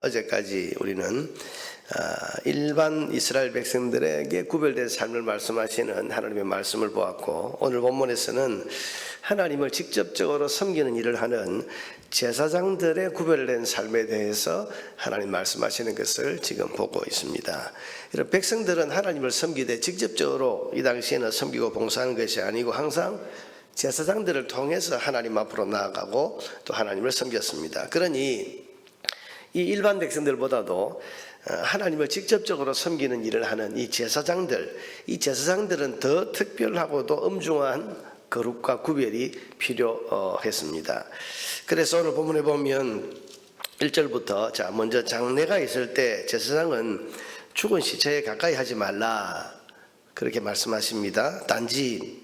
어제까지 우리는 일반 이스라엘 백성들에게 구별된 삶을 말씀하시는 하나님의 말씀을 보았고, 오늘 본문에서는 하나님을 직접적으로 섬기는 일을 하는 제사장들의 구별된 삶에 대해서 하나님 말씀하시는 것을 지금 보고 있습니다. 이런 백성들은 하나님을 섬기되 직접적으로 이 당시에는 섬기고 봉사하는 것이 아니고 항상 제사장들을 통해서 하나님 앞으로 나아가고 또 하나님을 섬겼습니다. 그러니 이 일반 백성들보다도 하나님을 직접적으로 섬기는 일을 하는 이 제사장들은 더 특별하고도 엄중한 거룩과 구별이 필요했습니다. 그래서 오늘 본문에 보면 1절부터 먼저 장례가 있을 때 제사장은 죽은 시체에 가까이 하지 말라 그렇게 말씀하십니다. 단지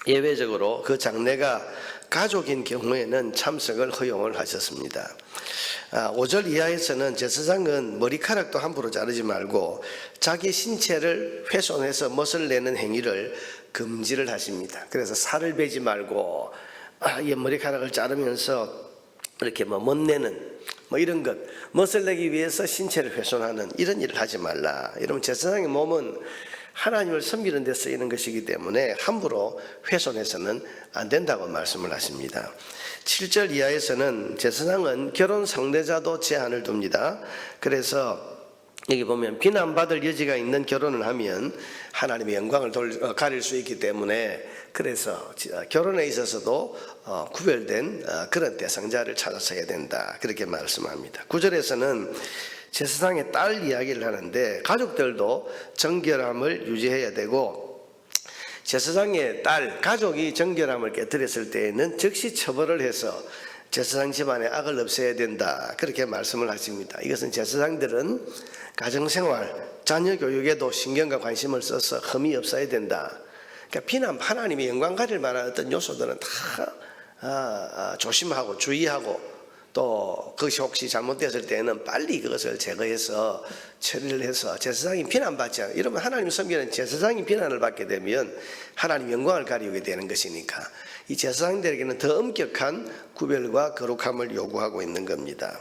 예외적으로 그 장례가 가족인 경우에는 참석을 허용을 하셨습니다. 5절 이하에서는 제사장은 머리카락도 함부로 자르지 말고 자기 신체를 훼손해서 멋을 내는 행위를 금지를 하십니다. 그래서 살을 베지 말고 머리카락을 자르면서 이렇게 멋내는 이런 것, 멋을 내기 위해서 신체를 훼손하는 이런 일을 하지 말라. 여러분, 제사장의 몸은 하나님을 섬기는 데 쓰이는 것이기 때문에 함부로 훼손해서는 안 된다고 말씀을 하십니다. 7절 이하에서는 제사장은 결혼 상대자도 제한을 둡니다. 그래서 여기 보면 비난받을 여지가 있는 결혼을 하면 하나님의 영광을 가릴 수 있기 때문에, 그래서 결혼에 있어서도 구별된 그런 대상자를 찾아서 해야 된다 그렇게 말씀합니다. 9절에서는 제사장의 딸 이야기를 하는데 가족들도 정결함을 유지해야 되고, 제사장의 딸, 가족이 정결함을 깨뜨렸을 때에는 즉시 처벌을 해서 제사장 집안의 악을 없애야 된다 그렇게 말씀을 하십니다. 이것은 제사장들은 가정생활, 자녀 교육에도 신경과 관심을 써서 흠이 없어야 된다. 그러니까 하나님의 영광 가릴 만한 어떤 요소들은 다 조심하고 주의하고, 또 그것이 혹시 잘못되었을 때는 빨리 그것을 제거해서 처리를 해서 제사장이 비난받지 않아요. 이러면 하나님 섬기는 제사장이 비난을 받게 되면 하나님 영광을 가리우게 되는 것이니까 이 제사장들에게는 더 엄격한 구별과 거룩함을 요구하고 있는 겁니다.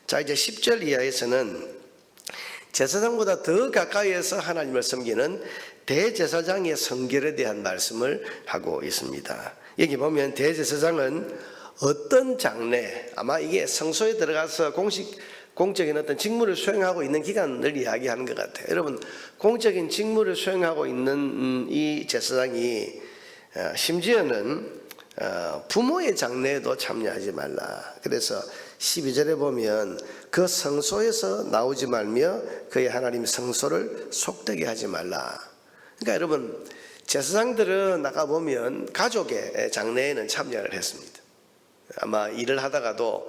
자, 이제 10절 이하에서는 제사장보다 더 가까이에서 하나님을 섬기는 대제사장의 성결에 대한 말씀을 하고 있습니다. 여기 보면 대제사장은 어떤 장례, 아마 이게 성소에 들어가서 공적인 어떤 직무를 수행하고 있는 기간을 이야기하는 것 같아요. 여러분, 공적인 직무를 수행하고 있는 이 제사장이 심지어는 부모의 장례에도 참여하지 말라. 그래서 12절에 보면 그 성소에서 나오지 말며 그의 하나님 성소를 속되게 하지 말라. 그러니까 여러분, 제사장들은 아까 보면 가족의 장례에는 참여를 했습니다. 아마 일을 하다가도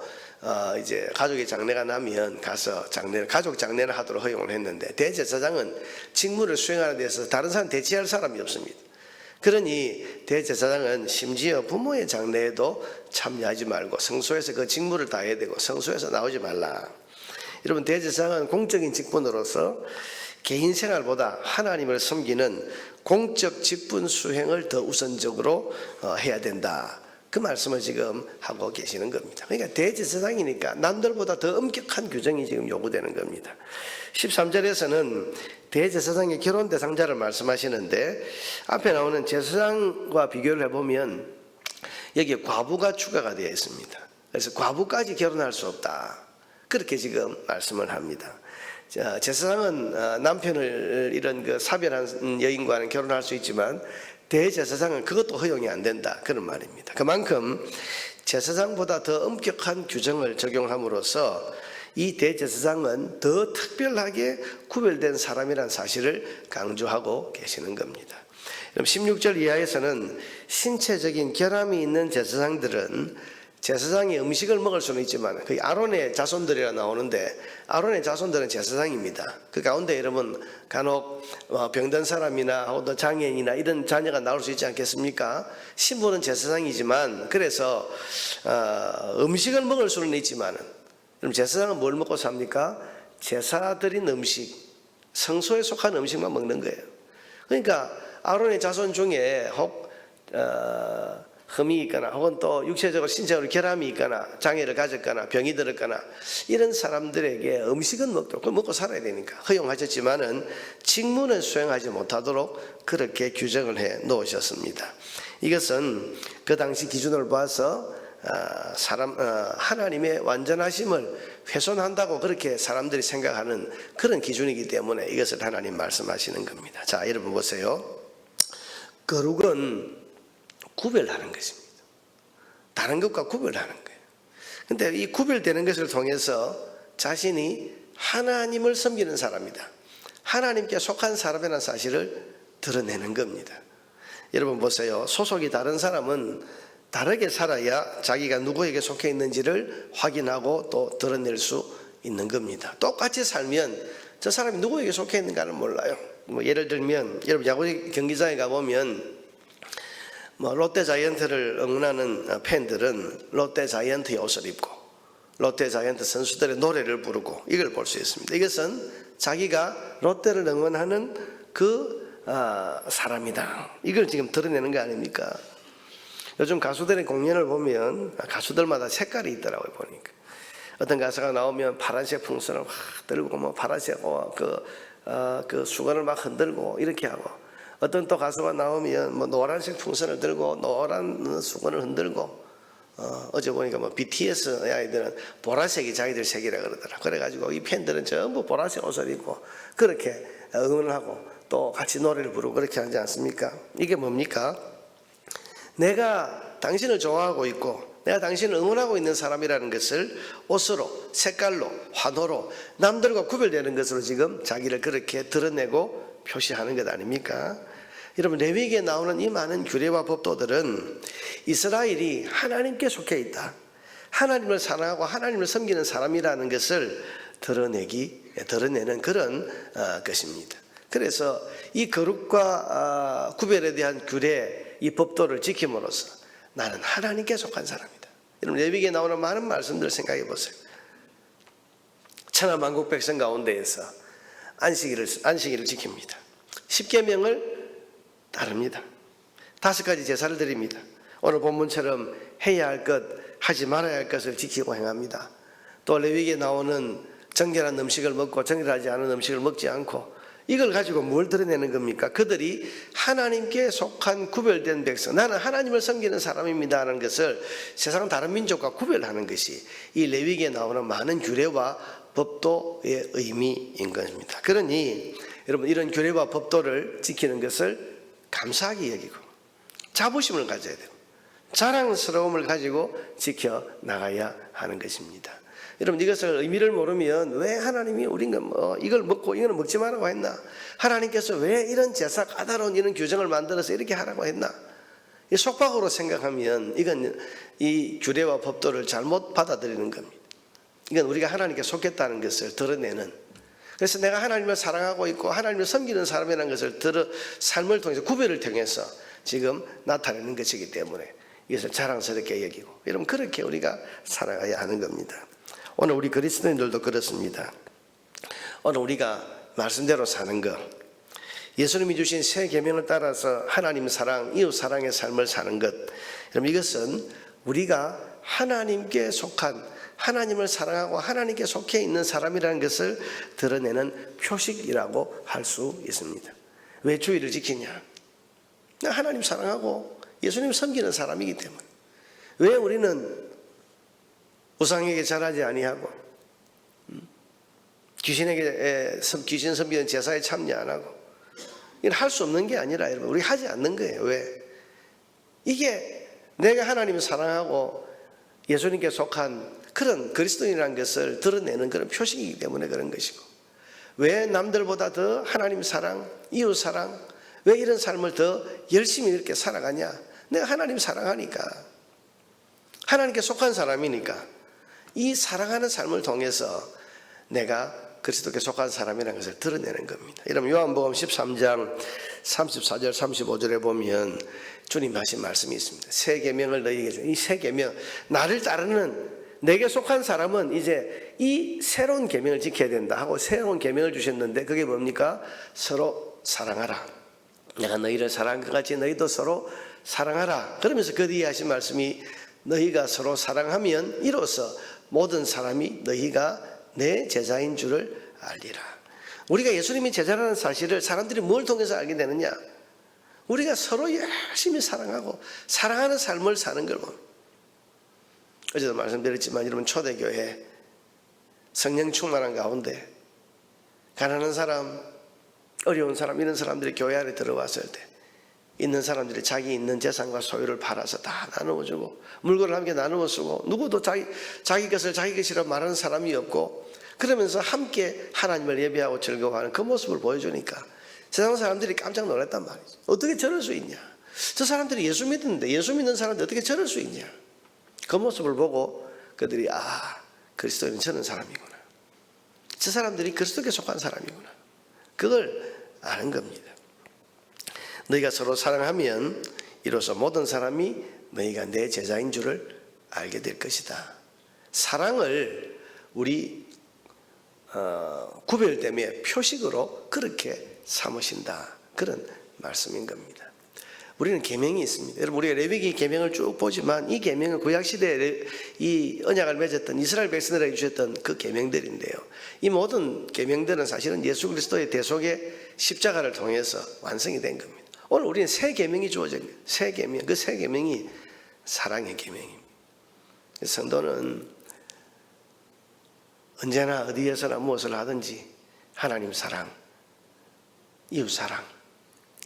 이제 가족의 장례가 나면 가서 가족 장례를 하도록 허용을 했는데, 대제사장은 직무를 수행하는 데서 다른 사람 대체할 사람이 없습니다. 그러니 대제사장은 심지어 부모의 장례에도 참여하지 말고 성소에서 그 직무를 다해야 되고 성소에서 나오지 말라. 여러분, 대제사장은 공적인 직분으로서 개인 생활보다 하나님을 섬기는 공적 직분 수행을 더 우선적으로 해야 된다. 그 말씀을 지금 하고 계시는 겁니다. 그러니까 대제사장이니까 남들보다 더 엄격한 규정이 지금 요구되는 겁니다. 13절에서는 대제사장의 결혼 대상자를 말씀하시는데, 앞에 나오는 제사장과 비교를 해보면 여기에 과부가 추가가 되어 있습니다. 그래서 과부까지 결혼할 수 없다 그렇게 지금 말씀을 합니다. 제사장은 남편을 이런 그 사별한 여인과는 결혼할 수 있지만 대제사장은 그것도 허용이 안 된다 그런 말입니다. 그만큼 제사장보다 더 엄격한 규정을 적용함으로써 이 대제사장은 더 특별하게 구별된 사람이라는 사실을 강조하고 계시는 겁니다. 16절 이하에서는 신체적인 결함이 있는 제사장들은 제사장이 음식을 먹을 수는 있지만, 그 아론의 자손들이라 나오는데 아론의 자손들은 제사장입니다. 그 가운데 여러분 간혹 병든 사람이나 혹은 장애인이나 이런 자녀가 나올 수 있지 않겠습니까? 신부는 제사장이지만, 그래서 음식을 먹을 수는 있지만, 그럼 제사장은 뭘 먹고 삽니까? 제사 드린 음식, 성소에 속한 음식만 먹는 거예요. 그러니까 아론의 자손 중에 흠이 있거나 혹은 또 육체적으로 신체적으로 결함이 있거나 장애를 가졌거나 병이 들었거나 이런 사람들에게 음식은 먹고 살아야 되니까 허용하셨지만은 직무는 수행하지 못하도록 그렇게 규정을 해 놓으셨습니다. 이것은 그 당시 기준을 봐서 하나님의 완전하심을 훼손한다고 그렇게 사람들이 생각하는 그런 기준이기 때문에 이것을 하나님 말씀하시는 겁니다. 자, 여러분 보세요. 거룩은 구별하는 것입니다. 다른 것과 구별하는 거예요. 근데 이 구별되는 것을 통해서 자신이 하나님을 섬기는 사람이다, 하나님께 속한 사람이라는 사실을 드러내는 겁니다. 여러분 보세요. 소속이 다른 사람은 다르게 살아야 자기가 누구에게 속해 있는지를 확인하고 또 드러낼 수 있는 겁니다. 똑같이 살면 저 사람이 누구에게 속해 있는가는 몰라요. 예를 들면 여러분 야구 경기장에 가보면 롯데 자이언트를 응원하는 팬들은 롯데 자이언트의 옷을 입고 롯데 자이언트 선수들의 노래를 부르고 이걸 볼 수 있습니다. 이것은 자기가 롯데를 응원하는 그 사람이다, 이걸 지금 드러내는 거 아닙니까? 요즘 가수들의 공연을 보면 가수들마다 색깔이 있더라고요. 보니까 어떤 가수가 나오면 파란색 풍선을 확 들고 파란색 그 수건을 막 흔들고 이렇게 하고, 어떤 또 가수가 나오면 노란색 풍선을 들고 노란 수건을 흔들고, 어제 보니까 BTS 아이들은 보라색이 자기들 색이라 그러더라. 그래가지고 이 팬들은 전부 보라색 옷을 입고 그렇게 응원을 하고 또 같이 노래를 부르고 그렇게 하지 않습니까? 이게 뭡니까? 내가 당신을 좋아하고 있고 내가 당신을 응원하고 있는 사람이라는 것을 옷으로, 색깔로, 환호로 남들과 구별되는 것으로 지금 자기를 그렇게 드러내고 표시하는 것 아닙니까? 여러분, 레위기에 나오는 이 많은 규례와 법도들은 이스라엘이 하나님께 속해 있다, 하나님을 사랑하고 하나님을 섬기는 사람이라는 것을 드러내는 그런 것입니다. 그래서 이 거룩과 구별에 대한 규례, 이 법도를 지킴으로써 나는 하나님께 속한 사람이다. 여러분, 레위기에 나오는 많은 말씀들을 생각해 보세요. 천하만국 백성 가운데에서 안식일을 지킵니다. 10계명을 따릅니다. 5가지 제사를 드립니다. 오늘 본문처럼 해야 할 것, 하지 말아야 할 것을 지키고 행합니다. 또 레위기에 나오는 정결한 음식을 먹고 정결하지 않은 음식을 먹지 않고, 이걸 가지고 뭘 드러내는 겁니까? 그들이 하나님께 속한 구별된 백성, 나는 하나님을 섬기는 사람입니다 하는 것을 세상 다른 민족과 구별하는 것이 이 레위기에 나오는 많은 규례와 법도의 의미인 것입니다. 그러니 여러분, 이런 규례와 법도를 지키는 것을 감사하게 여기고 자부심을 가져야 돼요. 자랑스러움을 가지고 지켜나가야 하는 것입니다. 여러분, 이것을 의미를 모르면 왜 하나님이 우리가 이걸 먹고 이거는 먹지 말라고 했나? 하나님께서 왜 이런 제사, 까다로운 이런 규정을 만들어서 이렇게 하라고 했나? 이 속박으로 생각하면 이건 이 규례와 법도를 잘못 받아들이는 겁니다. 이건 우리가 하나님께 속했다는 것을 드러내는, 그래서 내가 하나님을 사랑하고 있고 하나님을 섬기는 사람이라는 것을 삶을 통해서 구별을 통해서 지금 나타내는 것이기 때문에 이것을 자랑스럽게 여기고, 여러분, 그렇게 우리가 살아가야 하는 겁니다. 오늘 우리 그리스도인들도 그렇습니다. 오늘 우리가 말씀대로 사는 것, 예수님이 주신 새 계명을 따라서 하나님 사랑, 이웃 사랑의 삶을 사는 것, 여러분, 이것은 우리가 하나님께 속한, 하나님을 사랑하고 하나님께 속해 있는 사람이라는 것을 드러내는 표식이라고 할 수 있습니다. 왜 주의를 지키냐? 하나님 사랑하고 예수님 섬기는 사람이기 때문에. 왜 우리는 우상에게 절하지 아니하고 귀신 섬기는 제사에 참여 안 하고, 이건 할 수 없는 게 아니라 여러분, 우리 하지 않는 거예요. 왜? 이게 내가 하나님을 사랑하고 예수님께 속한 그런 그리스도인이라는 것을 드러내는 그런 표식이기 때문에 그런 것이고, 왜 남들보다 더 하나님 사랑, 이웃 사랑, 왜 이런 삶을 더 열심히 이렇게 살아가냐? 내가 하나님 사랑하니까, 하나님께 속한 사람이니까 이 사랑하는 삶을 통해서 내가 그리스도께 속한 사람이라는 것을 드러내는 겁니다. 여러분, 요한복음 13장 34절 35절에 보면 주님 하신 말씀이 있습니다. 새 계명을 너희에게 준, 이 새 계명, 나를 따르는 내게 속한 사람은 이제 이 새로운 계명을 지켜야 된다 하고 새로운 계명을 주셨는데, 그게 뭡니까? 서로 사랑하라. 내가 너희를 사랑한 것 같이 너희도 서로 사랑하라. 그러면서 그 뒤에 하신 말씀이 너희가 서로 사랑하면 이로써 모든 사람이 너희가 내 제자인 줄을 알리라. 우리가 예수님이 제자라는 사실을 사람들이 뭘 통해서 알게 되느냐? 우리가 서로 열심히 사랑하고 사랑하는 삶을 사는 걸 봅니다. 어제도 말씀드렸지만 여러분, 초대교회 성령 충만한 가운데 가난한 사람, 어려운 사람, 이런 사람들이 교회 안에 들어왔을 때 있는 사람들이 자기 있는 재산과 소유를 팔아서 다 나누어 주고 물건을 함께 나누어 쓰고, 누구도 자기 것을 자기 것이라고 말하는 사람이 없고, 그러면서 함께 하나님을 예배하고 즐거워하는 그 모습을 보여주니까 세상 사람들이 깜짝 놀랐단 말이죠. 어떻게 저럴 수 있냐? 저 사람들이 예수 믿는데, 예수 믿는 사람들이 어떻게 저럴 수 있냐? 그 모습을 보고 그들이 그리스도인은 저런 사람이구나, 저 사람들이 그리스도께 속한 사람이구나, 그걸 아는 겁니다. 너희가 서로 사랑하면 이로써 모든 사람이 너희가 내 제자인 줄을 알게 될 것이다. 사랑을 우리 구별됨의 표식으로 그렇게 삼으신다, 그런 말씀인 겁니다. 우리는 계명이 있습니다. 여러분, 우리가 레위기 계명을 쭉 보지만 이 계명은 구약시대에 이 언약을 맺었던 이스라엘 백성들에게 주셨던 그 계명들인데요, 이 모든 계명들은 사실은 예수 그리스도의 대속의 십자가를 통해서 완성이 된 겁니다. 오늘 우리는 새 계명이 주어집니다. 새 계명, 그 새 계명이 사랑의 계명입니다. 성도는 언제나 어디에서나 무엇을 하든지 하나님 사랑, 이웃 사랑,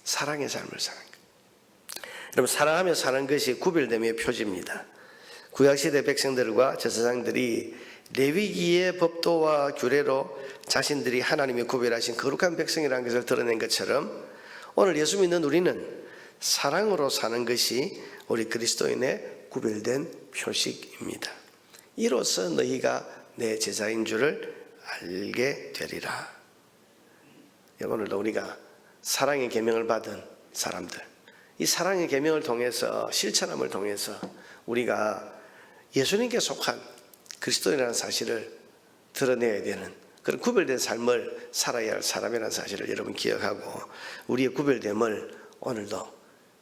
사랑의 삶을 사는 것. 여러분, 사랑하며 사는 것이 구별됨의 표지입니다. 구약시대 백성들과 제사장들이 레위기의 법도와 규례로 자신들이 하나님이 구별하신 거룩한 백성이라는 것을 드러낸 것처럼 오늘 예수 믿는 우리는 사랑으로 사는 것이 우리 그리스도인의 구별된 표식입니다. 이로써 너희가 내 제자인 줄을 알게 되리라. 오늘도 우리가 사랑의 계명을 받은 사람들, 이 사랑의 계명을 통해서, 실천함을 통해서 우리가 예수님께 속한 그리스도인이라는 사실을 드러내야 되는 그런 구별된 삶을 살아야 할 사람이라는 사실을 여러분 기억하고, 우리의 구별됨을 오늘도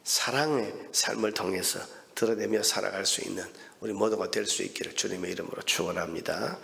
사랑의 삶을 통해서 드러내며 살아갈 수 있는 우리 모두가 될 수 있기를 주님의 이름으로 축원합니다.